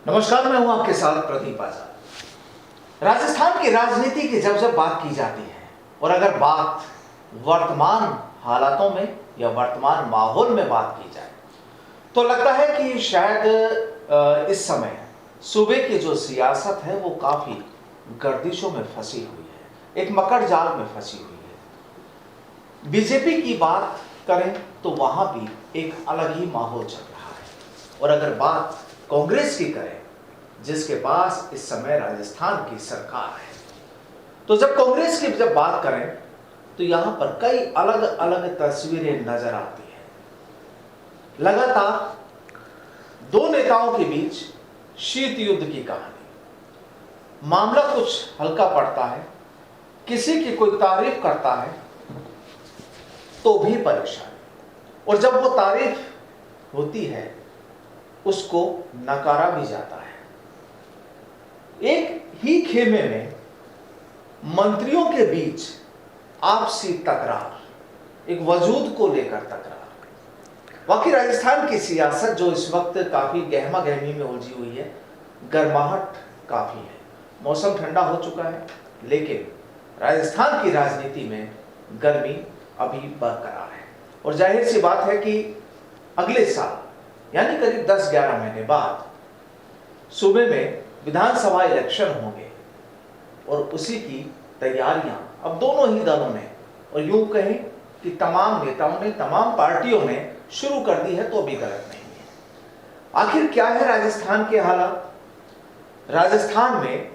नमस्कार, मैं हूं आपके साथ प्रदीप आजाद। राजस्थान की राजनीति की जब बात की जाती है और अगर बात वर्तमान हालातों में या वर्तमान माहौल में बात की जाए तो लगता है कि शायद इस समय सूबे की जो सियासत है वो काफी गर्दिशों में फंसी हुई है, एक मकड़ जाल में फंसी हुई है। बीजेपी की बात करें तो वहां भी एक अलग ही माहौल चल रहा है और अगर बात कांग्रेस की करें जिसके पास इस समय राजस्थान की सरकार है, तो जब कांग्रेस की जब बात करें तो यहां पर कई अलग अलग तस्वीरें नजर आती है। लगातार दो नेताओं के बीच शीत युद्ध की कहानी, मामला कुछ हल्का पड़ता है, किसी की कोई तारीफ करता है तो भी परेशानी, और जब वो तारीफ होती है उसको नकारा भी जाता है। एक ही खेमे में मंत्रियों के बीच आपसी तकरार, एक वजूद को लेकर तकरार। वाकई राजस्थान की सियासत जो इस वक्त काफी गहमा गहमी में उलझी हुई है, गर्माहट काफी है, मौसम ठंडा हो चुका है, लेकिन राजस्थान की राजनीति में गर्मी अभी बरकरार है। और जाहिर सी बात है कि अगले साल यानी करीब 10-11 महीने बाद सूबे में विधानसभा इलेक्शन होंगे और उसी की तैयारियां अब दोनों ही दलों ने और यूं कहें कि तमाम नेताओं ने, तमाम पार्टियों ने शुरू कर दी है, तो अभी गलत नहीं है। आखिर क्या है राजस्थान के हालात, राजस्थान में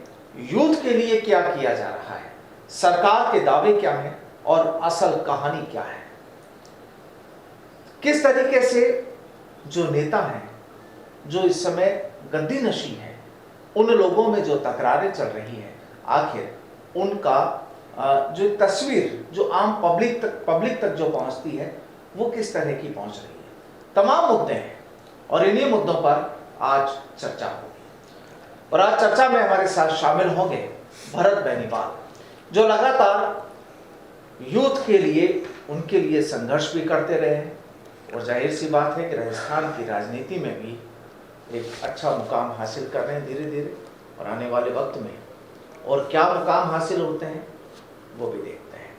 यूथ के लिए क्या किया जा रहा है, सरकार के दावे क्या हैं और असल कहानी क्या है, किस तरीके से जो नेता हैं, जो इस समय गद्दी नशी है, उन लोगों में जो तकरारें चल रही हैं, आखिर उनका जो तस्वीर जो आम पब्लिक तक जो पहुंचती है वो किस तरह की पहुंच रही है। तमाम मुद्दे हैं और इन्हीं मुद्दों पर आज चर्चा होगी। और आज चर्चा में हमारे साथ शामिल होंगे भरत बेनीवाल, जो लगातार यूथ के लिए, उनके लिए संघर्ष भी करते रहे हैं और जाहिर सी बात है कि राजस्थान की राजनीति में भी एक अच्छा मुकाम हासिल कर रहे हैं धीरे धीरे, और आने वाले वक्त में और क्या मुकाम हासिल होते हैं वो भी देखते हैं।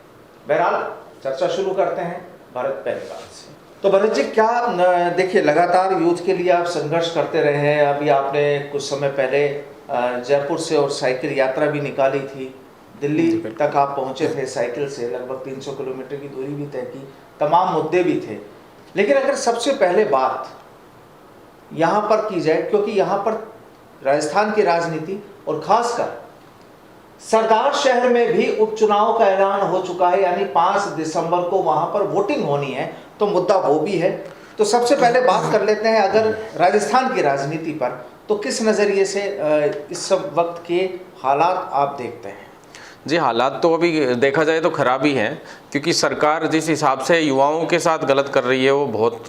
बहरहाल चर्चा शुरू करते हैं भरत बेनीवाल से। तो भरत जी, क्या देखिए, लगातार यूथ के लिए आप संघर्ष करते रहे हैं। अभी आपने कुछ समय पहले जयपुर से और साइकिल यात्रा भी निकाली थी, दिल्ली तक आप पहुंचे थे साइकिल से, लगभग 300 किलोमीटर की दूरी भी तय की, तमाम मुद्दे भी थे। लेकिन अगर सबसे पहले बात यहाँ पर की जाए, क्योंकि यहाँ पर राजस्थान की राजनीति और खासकर सरदार शहर में भी उपचुनाव का ऐलान हो चुका है, यानी 5 दिसंबर को वहां पर वोटिंग होनी है, तो मुद्दा वो भी है। तो सबसे पहले बात कर लेते हैं अगर राजस्थान की राजनीति पर, तो किस नज़रिए से इस सब वक्त के हालात आप देखते हैं? जी, हालात तो अभी देखा जाए तो खराब ही हैं, क्योंकि सरकार जिस हिसाब से युवाओं के साथ गलत कर रही है वो बहुत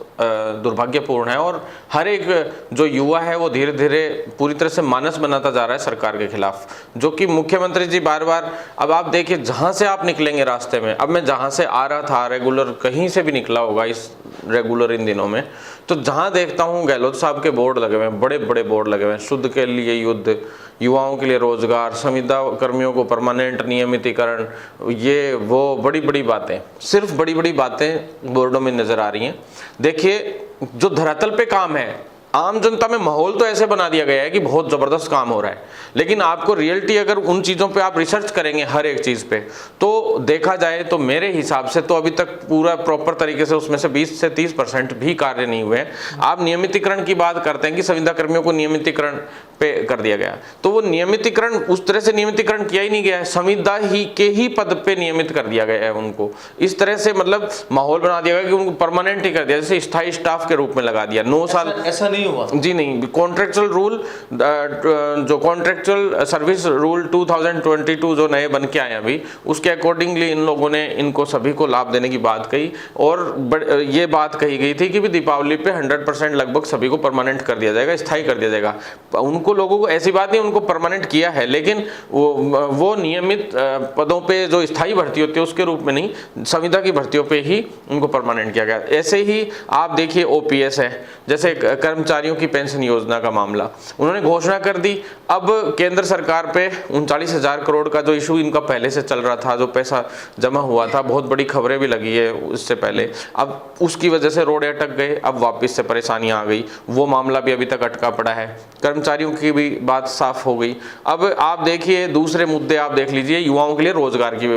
दुर्भाग्यपूर्ण है। और हर एक जो युवा है वो धीरे धीरे पूरी तरह से मानस बनाता जा रहा है सरकार के खिलाफ, जो कि मुख्यमंत्री जी बार बार, अब आप देखिए जहाँ से आप निकलेंगे रास्ते में, अब मैं जहाँ से आ रहा था रेगुलर, कहीं से भी निकला होगा इस रेगुलर इन दिनों में, तो जहाँ देखता हूँ गहलोत साहब के बोर्ड लगे हुए हैं, बड़े बड़े बोर्ड लगे हुए हैं, शुद्ध के लिए युद्ध, युवाओं के लिए रोजगार, संविदा कर्मियों को परमानेंट नियमितीकरण, ये वो बड़ी बड़ी बातें, सिर्फ बड़ी बड़ी बातें बोर्डों में नजर आ रही हैं। देखिए, जो धरातल पे काम है, आम जनता में माहौल तो ऐसे बना दिया गया है कि बहुत जबरदस्त काम हो रहा है, लेकिन आपको रियलिटी अगर उन चीज़ों पे आप रिसर्च करेंगे हर एक चीज़ पे, तो देखा जाए तो मेरे हिसाब से तो अभी तक पूरा प्रॉपर तरीके से उसमें से 20 से 30% भी कार्य नहीं हुए हैं। आप नियमितीकरण की बात करते हैं कि संविदा कर्मियों को नियमितीकरण पे कर दिया गया, तो वो नियमितीकरण उस तरह से नियमितीकरण किया ही नहीं गया है, संविदा ही के ही पद पे नियमित कर दिया गया है उनको। इस तरह से मतलब माहौल बना दिया गया कि उनको परमानेंट ही कर दिया, जैसे स्थायी स्टाफ के रूप में लगा दिया। 9 साल ऐसा नहीं हुआ जी, नहीं। कॉन्ट्रेक्चुअल रूल, जो कॉन्ट्रेक्चुअल सर्विस रूल 2022 जो नए बन के आए अभी, उसके अकॉर्डिंगली इन लोगों ने इनको सभी को लाभ देने की बात कही, और ये बात कही गई थी कि भी दीपावली पे 100% लगभग सभी को परमानेंट कर दिया जाएगा, स्थायी कर दिया जाएगा। उनको लोगों को ऐसी बात नहीं, उनको परमानेंट किया है, लेकिन वो नियमित पदों पे जो स्थायी भर्ती होती है उसके रूप में नहीं, संविदा की भर्तियों पे ही उनको परमानेंट किया गया। ऐसे ही आप देखिए OPS है, जैसे कर्मचारी कर्मचारियों की पेंशन योजना का मामला उन्होंने घोषणा कर दी। अब केंद्र सरकार पे 39,000 करोड़ का जो इशू इनका पहले से चल रहा था, जो पैसा जमा हुआ था, बहुत बड़ी खबरें भी लगी है उससे पहले, अब उसकी वजह से रोड़े अटक गए, अब वापस से परेशानियां आ गई, वो मामला भी अभी तक अटका पड़ा है। कर्मचारियों की भी बात साफ हो गई। अब आप देखिए दूसरे मुद्दे आप देख लीजिए, युवाओं के लिए रोजगार की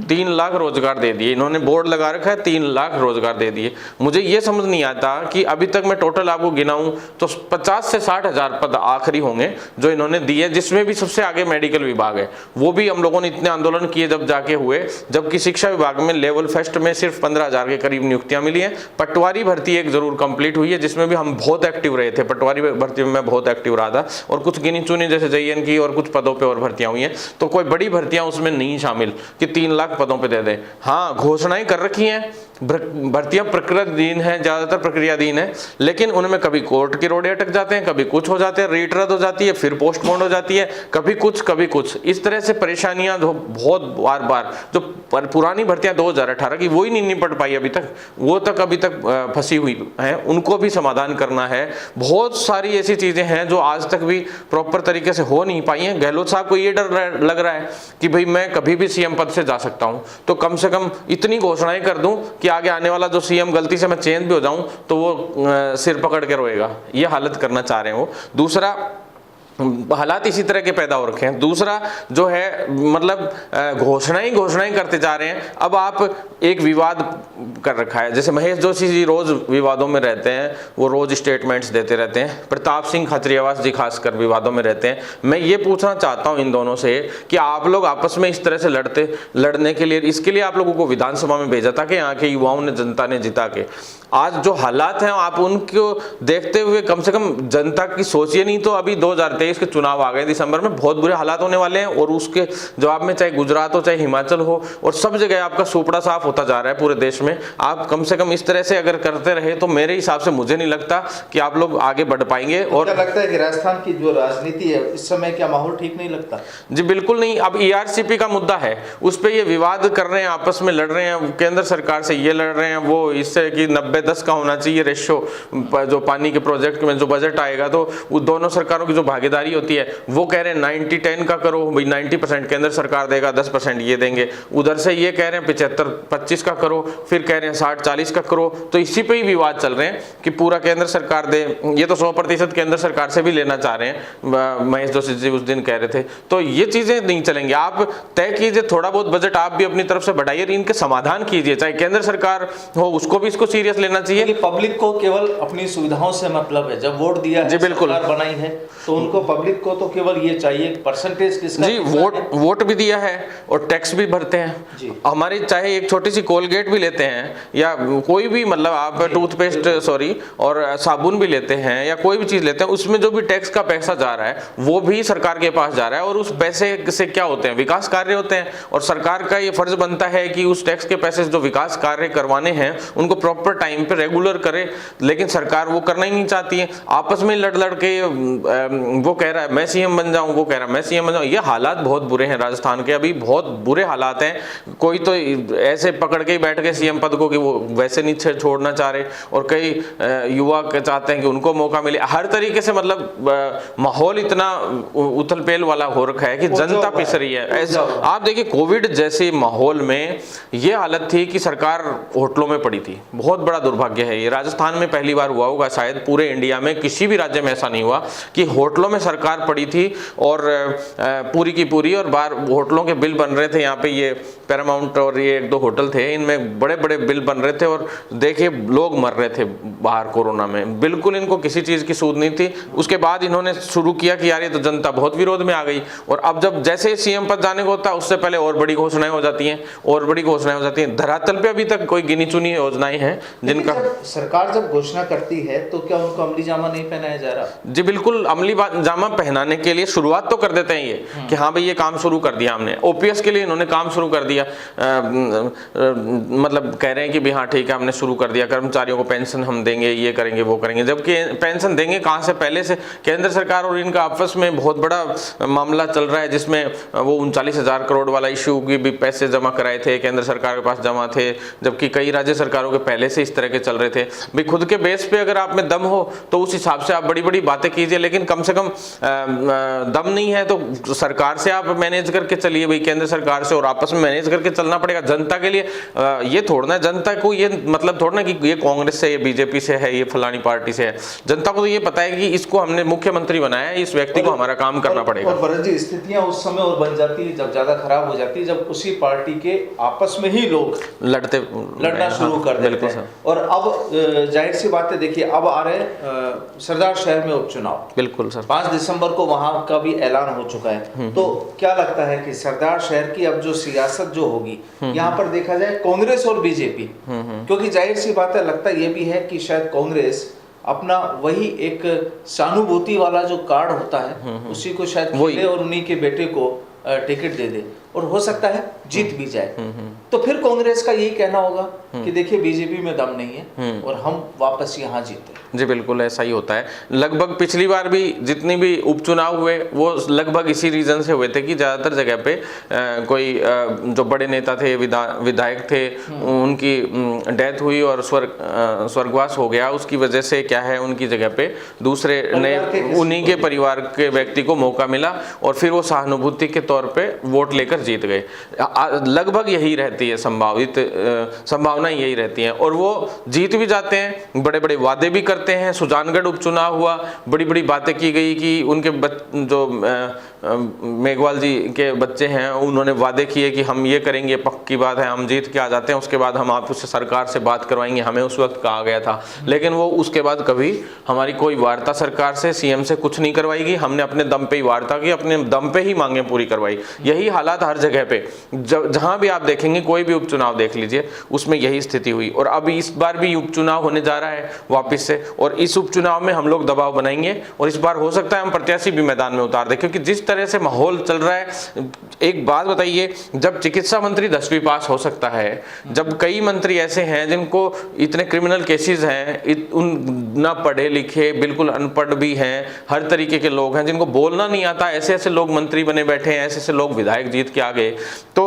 3 लाख रोजगार दे दिए इन्होंने, बोर्ड लगा रखा है 3 लाख रोजगार दे दिए। मुझे ये समझ नहीं आता कि अभी तक मैं टोटल आपको गिनाऊं तो 50 से 60,000 पद आखिरी होंगे जो इन्होंने दिए, जिसमें भी सबसे आगे मेडिकल विभाग है। वो भी हम लोगों ने इतने आंदोलन किए जब जाके हुए, जबकि शिक्षा विभाग में लेवल फर्स्ट में सिर्फ 15,000 के करीब नियुक्तियां मिली हैं। पटवारी भर्ती एक जरूर कंप्लीट हुई है जिसमें भी हम बहुत एक्टिव रहे थे, पटवारी भर्ती में मैं बहुत एक्टिव रहा था, और कुछ गिनी चुनी जैसे JN की और कुछ पदों पे और भर्तियां हुई हैं, तो कोई बड़ी भर्तियां उसमें नहीं शामिल कि 3 लाख पदों पे दे दें। हाँ, घोषणाएं कर रखी हैं, भर्तियां प्रक्रियाधीन है, ज्यादातर प्रक्रियाधीन है, लेकिन उनमें कभी कोर्ट के रोड़े अटक जाते हैं, कभी कुछ हो जाते हैं, रेट रद्द हो जाती है, फिर पोस्टपोन हो जाती है, कभी कुछ इस तरह से परेशानियां जो बहुत बार बार जो पुरानी भर्तियां 2018 की वो ही नहीं निपट पाई अभी तक, वो तक अभी तक फंसी हुई है, उनको भी समाधान करना है। बहुत सारी ऐसी चीजें हैं जो आज तक भी प्रॉपर तरीके से हो नहीं पाई हैं। गहलोत साहब को ये डर लग रहा है कि भाई मैं कभी भी CM पद से जा सकता हूं, तो कम से कम इतनी घोषणाएं कर दूं कि आगे आने वाला जो CM गलती से मैं चेंज भी हो जाऊं तो वो सिर पकड़ के रोएगा, ये हालत करना चाह रहे हैं वो। दूसरा, हालात इसी तरह के पैदा हो रखे हैं। दूसरा जो है मतलब घोषणाएं करते जा रहे हैं। अब आप एक विवाद कर रखा है, जैसे महेश जोशी जी रोज विवादों में रहते हैं, वो रोज स्टेटमेंट्स देते रहते हैं, प्रताप सिंह खत्रियावास जी खासकर विवादों में रहते हैं। मैं ये पूछना चाहता हूं इन दोनों से कि आप लोग आपस में इस तरह से लड़ने के लिए, इसके लिए आप लोगों को विधानसभा में भेजा था कि यहाँ के युवाओं ने, जनता ने जिता के, आज जो हालात हैं आप उनको देखते हुए कम से कम जनता की सोचिए, नहीं तो अभी 2023 के चुनाव आ गए दिसंबर में, बहुत बुरे हालात होने वाले हैं, और उसके जवाब में चाहे गुजरात हो चाहे हिमाचल हो, और सब जगह आपका सुपड़ा साफ होता जा रहा है पूरे देश में। आप कम से कम इस तरह से अगर करते रहे तो मेरे हिसाब से मुझे नहीं लगता कि आप लोग आगे बढ़ पाएंगे। और क्या लगता है कि राजस्थान की जो राजनीति है इस समय क्या माहौल ठीक नहीं लगता? जी बिल्कुल नहीं। अब ERCP का मुद्दा है, उस पर ये विवाद कर रहे हैं, आपस में लड़ रहे हैं, केंद्र सरकार से ये लड़ रहे हैं, वो इससे कि 90-10 का होना चाहिए रेशो, जो पानी के प्रोजेक्ट में जो बजट आएगा, तो वो दोनों सरकारों की जो भागीदारी होती है, वो कह रहे हैं 90-10 का करो भाई, 90% केंद्र सरकार देगा, 10% ये देंगे। उधर से ये कह रहे हैं 75-25 का करो, फिर कह रहे हैं 60-40 का करो। तो इसी पे ही विवाद चल रहे हैं कि पूरा केंद्र सरकार दे। ये तो 100% केंद्र सरकार से भी लेना चाह रहे हैं, महेश जोशी जी उस दिन कह रहे थे। तो ये चीजें नहीं चलेंगी। आप तय कीजिए थोड़ा बहुत बजट, आप भी अपनी तरफ से बढ़ाइए, इनके समाधान कीजिए, चाहे केंद्र सरकार हो उसको भी इसको सीरियस लेना चाहिए। पब्लिक को केवल अपनी सुविधाओं से मतलब है, जब वोट दिया है, जी बिल्कुल बनाई है, तो उनको पब्लिक को तो केवल ये चाहिए परसेंटेज किसका जी, वोट भी दिया है और टैक्स भी भरते हैं। हमारी चाहे एक छोटी सी कोलगेट भी लेते हैं, या कोई भी मतलब आप टूथपेस्ट और साबुन भी लेते हैं, या कोई भी चीज लेते हैं, उसमें जो भी टैक्स का पैसा जा रहा है वो भी सरकार के पास जा रहा है, और उस पैसे से क्या होते हैं, विकास कार्य होते हैं। और सरकार का ये फर्ज बनता है कि उस टैक्स के पैसे से जो विकास कार्य करवाने हैं उनको प्रॉपर टाइम पे रेगुलर करे, लेकिन सरकार वो करना ही नहीं चाहती है। आपस में लड़ के वो कह रहा है मैं CM बन जाऊं, वो कह रहा है मैं CM बन जाऊं। ये हालात बहुत बुरे हैं राजस्थान के, अभी बहुत बुरे हालात हैं। कोई तो ऐसे पकड़ के ही बैठ गए CM पद को कि वो वैसे नहीं छोड़ना चाह रहे, और कई युवा चाहते हैं कि उनको मौका मिले। हर तरीके से मतलब माहौल इतना उथल पेल वाला हो रखा है कि जनता पिस रही है। आप देखिए कोविड जैसे माहौल में ये हालत थी कि सरकार होटलों में पड़ी थी। बहुत बड़ा दुर्भाग्य है ये, राजस्थान में पहली बार हुआ होगा, शायद पूरे इंडिया में किसी भी राज्य में ऐसा नहीं हुआ कि होटलों में सरकार पड़ी थी और पूरी की पूरी, और बाहर होटलों के बिल बन रहे थे। यहाँ पे ये पैरामाउंट और ये 1-2 होटल थे, इनमें बड़े बड़े बिल बन रहे थे, और देखिए लोग मर रहे थे बाहर कोरोना में। बिल्कुल इनको किसी चीज की सूद नहीं थी। उसके बाद इन्होंने शुरू किया कि यार ये तो जनता बहुत विरोध में आ गई, और अब जब जैसे CM पद जाने को होता है उससे पहले और बड़ी घोषणाएं हो जाती हैं, और बड़ी घोषणाएं हो जाती हैं। धरातल पे अभी तक कोई गिनी चुनी योजनाएं हैं जिनका सरकार जब घोषणा करती है तो क्या उनको अमली जामा नहीं पहनाया जा रहा? जी बिल्कुल, अमली जामा पहनाने के लिए शुरुआत तो कर देते हैं ये कि हाँ भाई ये काम शुरू कर दिया हमने। OPS के लिए इन्होंने काम शुरू कर दिया, मतलब कह रहे हैं कि भाई हाँ ठीक है हमने शुरू कर दिया, कर्मचारियों को पेंशन हम देंगे, ये करेंगे वो करेंगे। जबकि पेंशन देंगे कहाँ से, पहले से केंद्र सरकार और इनका आपस में बहुत बड़ा मामला चल रहा है, जिसमें वो 39,000 करोड़ वाला इशू की भी पैसे जमा कराए थे, केंद्र सरकार के पास जमा थे, जबकि कई राज्य सरकारों के पहले से इस तरह तरह के चल रहे थे। भाई खुद के बेस पे अगर आप में दम हो तो उस हिसाब से आप बड़ी बड़ी बातें कीजिए, लेकिन कम से कम दम नहीं है तो सरकार से आप मैनेज करके चलिए भाई, केंद्र सरकार से, और आपस में मैनेज करके चलना पड़ेगा। जनता के लिए ये थोड़ा ना, जनता को ये मतलब थोड़ा ना कि ये कांग्रेस से, ये बीजेपी से है, ये फलानी पार्टी से है। जनता को तो ये पता है कि इसको हमने मुख्यमंत्री बनाया है, इस व्यक्ति को हमारा काम करना पड़ेगा। और भरत जी, स्थितियां उस समय और बन जाती है जब ज्यादा खराब हो जाती है, जब उसी पार्टी के आपस में ही लोग लड़ना शुरू कर देते हैं। और अब जाहिर सी बात है, देखिए अब आ रहे सरदार शहर में उपचुनाव, बिल्कुल सर, 5 दिसंबर को वहां का भी ऐलान हो चुका है। तो क्या लगता है कि सरदार शहर की अब जो सियासत जो होगी, यहाँ पर देखा जाए कांग्रेस और बीजेपी, क्योंकि जाहिर सी बात है, लगता ये भी है कि शायद कांग्रेस अपना वही एक सहानुभूति वाला जो कार्ड होता है उसी को शायद खेले और उन्हीं के बेटे को टिकट दे दे, और हो सकता है जीत भी जाए। तो फिर कांग्रेस का यही कहना होगा कि देखिए बीजेपी में दम नहीं है और हम वापस यहाँ जीते। जी बिल्कुल ऐसा ही होता है। लगभग पिछली बार भी जितनी भी उपचुनाव हुए वो लगभग इसी रीजन से हुए थे कि ज़्यादातर जगह पे कोई जो बड़े नेता थे, विधायक थे, उनकी डेथ हुई और स्वर्गवास हो गया। उसकी वजह से क्या है, उनकी जगह पे दूसरे नए उन्हीं के परिवार के व्यक्ति को मौका मिला और फिर वो सहानुभूति के तौर पे वोट लेकर जीत गए। लगभग यही रहती है, संभावना यही रहती है, और वो जीत भी जाते हैं, बड़े बड़े वादे भी करते हैं। सुजानगढ़ उपचुनाव हुआ, बड़ी बड़ी बातें की गई कि उनके जो मेघवाल जी के बच्चे हैं उन्होंने वादे किए कि हम ये करेंगे, पक्की बात है, हम जीत के आ जाते हैं, उसके बाद हम आपसे सरकार से बात करवाएंगे। हमें उस वक्त कहा गया था, लेकिन वो उसके बाद कभी हमारी कोई वार्ता सरकार से, सीएम से कुछ नहीं करवाएगी। हमने अपने दम पे ही वार्ता की, अपने दम पे ही मांगे पूरी करवाई। यही हालात हर जगह पे, जहां भी आप देखेंगे, कोई भी उपचुनाव देख लीजिए, उसमें यही स्थिति हुई। और अब इस बार भी उपचुनाव होने जा रहा है वापिस से, और इस उपचुनाव में हम लोग दबाव बनाएंगे और इस बार हो सकता है हम प्रत्याशी भी मैदान में उतार दें, क्योंकि जिस तरह से माहौल चल रहा है। एक बात बताइए, जब चिकित्सा मंत्री 10वीं पास हो सकता है, जब कई मंत्री ऐसे हैं जिनको इतने क्रिमिनल केसेस हैं, उन ना पढ़े लिखे, बिल्कुल अनपढ़ भी हैं, हर तरीके के लोग हैं जिनको बोलना नहीं आता, ऐसे ऐसे लोग मंत्री बने बैठे हैं, ऐसे ऐसे लोग विधायक जीत के आ गए। तो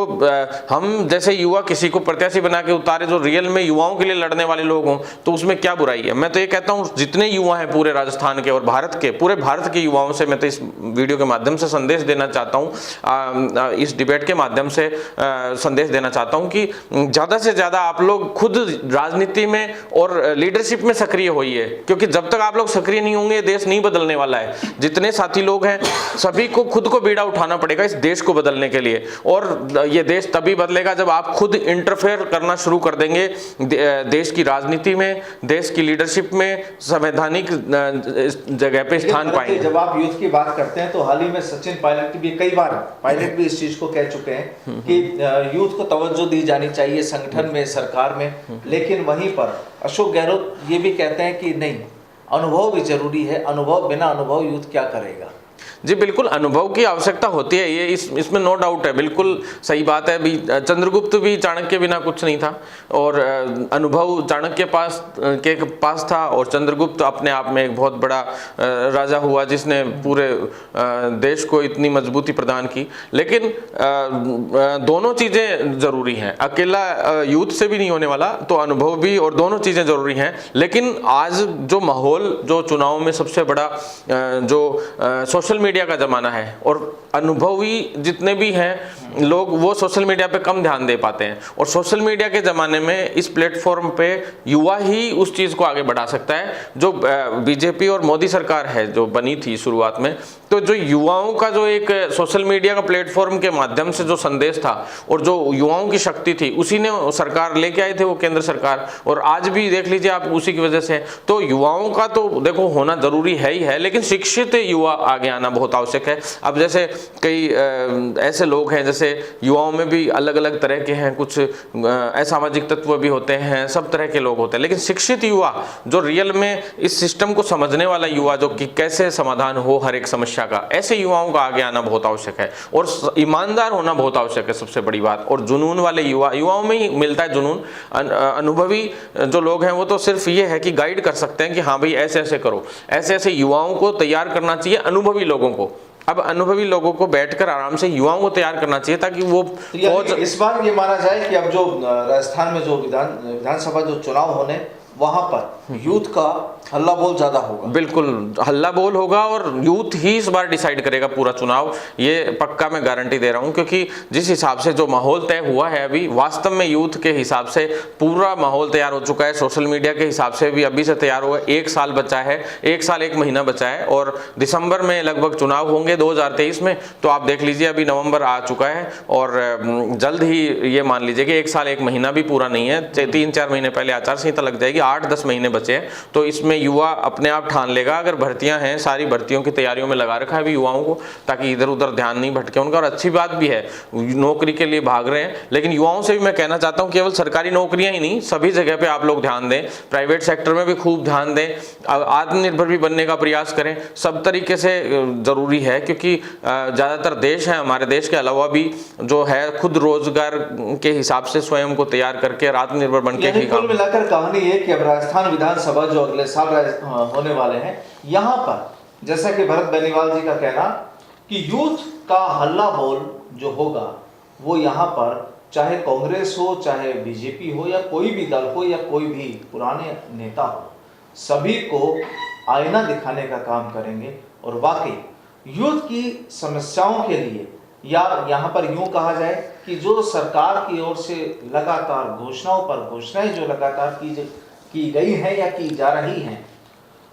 हम जैसे युवा किसी को प्रत्याशी बना के उतारे जो रियल में युवाओं के लिए लड़ने वाले लोग हों, तो उसमें क्या बुराई है। मैं तो ये कहता हूँ, जितने युवा हैं पूरे राजस्थान के और भारत के, पूरे भारत के युवाओं से मैं तो इस वीडियो के माध्यम से संदेश देना चाहता हूँ, इस डिबेट के माध्यम से संदेश देना चाहता हूँ कि ज़्यादा से ज़्यादा आप लोग खुद राजनीति में और लीडरशिप में सक्रिय होइए, क्योंकि जब तक आप लोग सक्रिय नहीं होंगे देश नहीं बदलने वाला है। जितने साथी लोग हैं सभी को खुद को बीड़ा उठाना पड़ेगा इस देश को बदलने के लिए, और ये देश तभी बदलेगा जब आप खुद इंटरफेयर करना शुरू कर देंगे देश की राजनीति में, देश की लीडरशिप में, संवैधानिक जगह पे स्थान पाएंगे। जब आप यूथ की बात करते हैं तो हाल ही में सचिन पायलट भी कई बार पायलट भी इस चीज को कह चुके हैं कि यूथ को तवज्जो दी जानी चाहिए संगठन में, सरकार में, लेकिन वहीं पर अशोक गहलोत ये भी कहते हैं कि नहीं, अनुभव भी जरूरी है, अनुभव, बिना अनुभव यूथ क्या करेगा। जी बिल्कुल, अनुभव की आवश्यकता होती है, ये इसमें नो डाउट है, बिल्कुल सही बात है। भी चंद्रगुप्त भी चाणक्य बिना कुछ नहीं था, और अनुभव चाणक्य के पास था, और चंद्रगुप्त अपने आप में एक बहुत बड़ा राजा हुआ जिसने पूरे देश को इतनी मजबूती प्रदान की। लेकिन दोनों चीज़ें ज़रूरी हैं, अकेला यूथ से भी नहीं होने वाला, तो अनुभव भी और दोनों चीज़ें ज़रूरी हैं। लेकिन आज जो माहौल, जो चुनाव में सबसे बड़ा जो सोशल मीडिया का ज़माना है, और अनुभवी जितने भी हैं लोग वो सोशल मीडिया पे कम ध्यान दे पाते हैं, और सोशल मीडिया के ज़माने में इस प्लेटफॉर्म पे युवा ही उस चीज़ को आगे बढ़ा सकता है। जो बीजेपी और मोदी सरकार है जो बनी थी शुरुआत में, तो जो युवाओं का जो एक सोशल मीडिया का प्लेटफॉर्म के माध्यम से जो संदेश था और जो युवाओं की शक्ति थी, उसी ने सरकार लेके आए थे वो केंद्र सरकार, और आज भी देख लीजिए आप उसी की वजह से। तो युवाओं का तो देखो होना ज़रूरी है ही है, लेकिन शिक्षित युवा आगे आना बहुत आवश्यक है। अब जैसे कई ऐसे लोग हैं, जैसे युवाओं में भी अलग अलग तरह के हैं, कुछ असामाजिक तत्व भी होते हैं, सब तरह के लोग होते हैं, लेकिन शिक्षित युवा जो रियल में इस सिस्टम को समझने वाला युवा, जो कि कैसे समाधान हो हर एक समस्या का, ऐसे युवाओं का आगे आना बहुत आवश्यक है, और ईमानदार होना बहुत आवश्यक है सबसे बड़ी बात। और जुनून वाले युवाओं में ही मिलता है जुनून। अनुभवी जो लोग हैं वो तो सिर्फ ये है कि गाइड कर सकते हैं कि हाँ भाई ऐसे ऐसे करो, ऐसे ऐसे युवाओं को तैयार करना चाहिए, अनुभवी लोगों को। अब अनुभवी लोगों को बैठकर आराम से युवाओं को तैयार करना चाहिए, ताकि वो इस बार ये माना जाए कि अब जो राजस्थान में जो विधानसभा जो चुनाव होने वहां पर यूथ का हल्ला बोल ज्यादा होगा। बिल्कुल हल्ला बोल होगा और यूथ ही इस बार डिसाइड करेगा पूरा चुनाव, ये पक्का मैं गारंटी दे रहा हूं, क्योंकि जिस हिसाब से जो माहौल तय हुआ है अभी, वास्तव में यूथ के हिसाब से पूरा माहौल तैयार हो चुका है। सोशल मीडिया के हिसाब से भी अभी से तैयार हुआ है। 1 साल बचा है, 1 साल 1 महीना बचा है और दिसंबर में लगभग चुनाव होंगे 2023 में। तो आप देख लीजिए अभी नवंबर आ चुका है और जल्द ही ये मान लीजिए कि 1 साल 1 महीना भी पूरा नहीं है, 3-4 महीने पहले आचार संहिता लग जाएगी, 8-10 महीने बचे हैं। तो इसमें युवा अपने आप ठान लेगा। अगर भर्तियां हैं, सारी भर्तियों की तैयारियों में लगा रखा है अभी युवाओं को, ताकि इधर उधर ध्यान नहीं भटके उनका। और अच्छी बात भी है, नौकरी के लिए भाग रहे हैं, लेकिन युवाओं से भी मैं कहना चाहता हूं केवल सरकारी नौकरियां ही नहीं, सभी जगह पे आप लोग ध्यान दें, प्राइवेट सेक्टर में भी खूब ध्यान दें, आत्मनिर्भर भी बनने का प्रयास करें। सब तरीके से जरूरी है, क्योंकि ज्यादातर देश हैं, हमारे देश के अलावा भी जो है खुद रोजगार के हिसाब से स्वयं को तैयार करके आत्मनिर्भर बनके ही कुल मिलाकर कहानी ये कि अब राजस्थान विधानसभा जो अगले साल होने वाले हैं, यहाँ पर जैसा कि भरत बेनीवाल जी का कहना कि यूथ का हल्ला बोल जो होगा वो यहाँ पर चाहे कांग्रेस हो, चाहे बीजेपी हो, या कोई भी दल हो, या कोई भी पुराने नेता हो, सभी को आईना दिखाने का काम करेंगे। और वाकई यूथ की समस्याओं के लिए, या यहाँ पर यूं कहा जाए कि जो सरकार की ओर से लगातार घोषणाओं पर घोषणाएं जो लगातार की गई हैं या की जा रही हैं,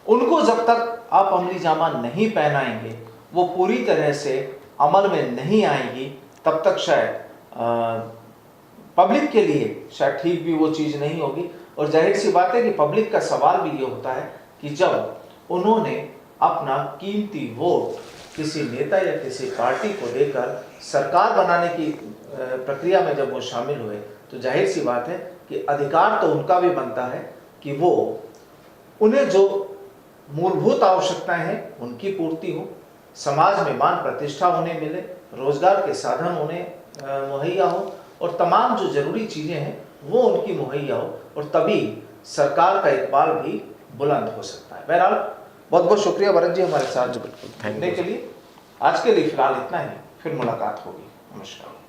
उनको जब तक आप अमली जामा नहीं पहनाएंगे, वो पूरी तरह से अमल में नहीं आएगी, तब तक शायद पब्लिक के लिए शायद ठीक भी वो चीज़ नहीं होगी। और जाहिर सी बात है कि पब्लिक का सवाल भी ये होता है कि जब उन्होंने अपना कीमती वोट किसी नेता या किसी पार्टी को देकर सरकार बनाने की प्रक्रिया में जब वो शामिल हुए, तो जाहिर सी बात है कि अधिकार तो उनका भी बनता है कि वो उन्हें जो मूलभूत आवश्यकताएं हैं उनकी पूर्ति हो, समाज में मान प्रतिष्ठा उन्हें मिले, रोजगार के साधन उन्हें मुहैया हो, और तमाम जो जरूरी चीजें हैं वो उनकी मुहैया हो, और तभी सरकार का इकबाल भी बुलंद हो सकता है। बहरहाल बहुत बहुत शुक्रिया भरत जी हमारे साथ जुड़ने के लिए। आज के लिए फिलहाल इतना ही, फिर मुलाकात होगी। नमस्कार।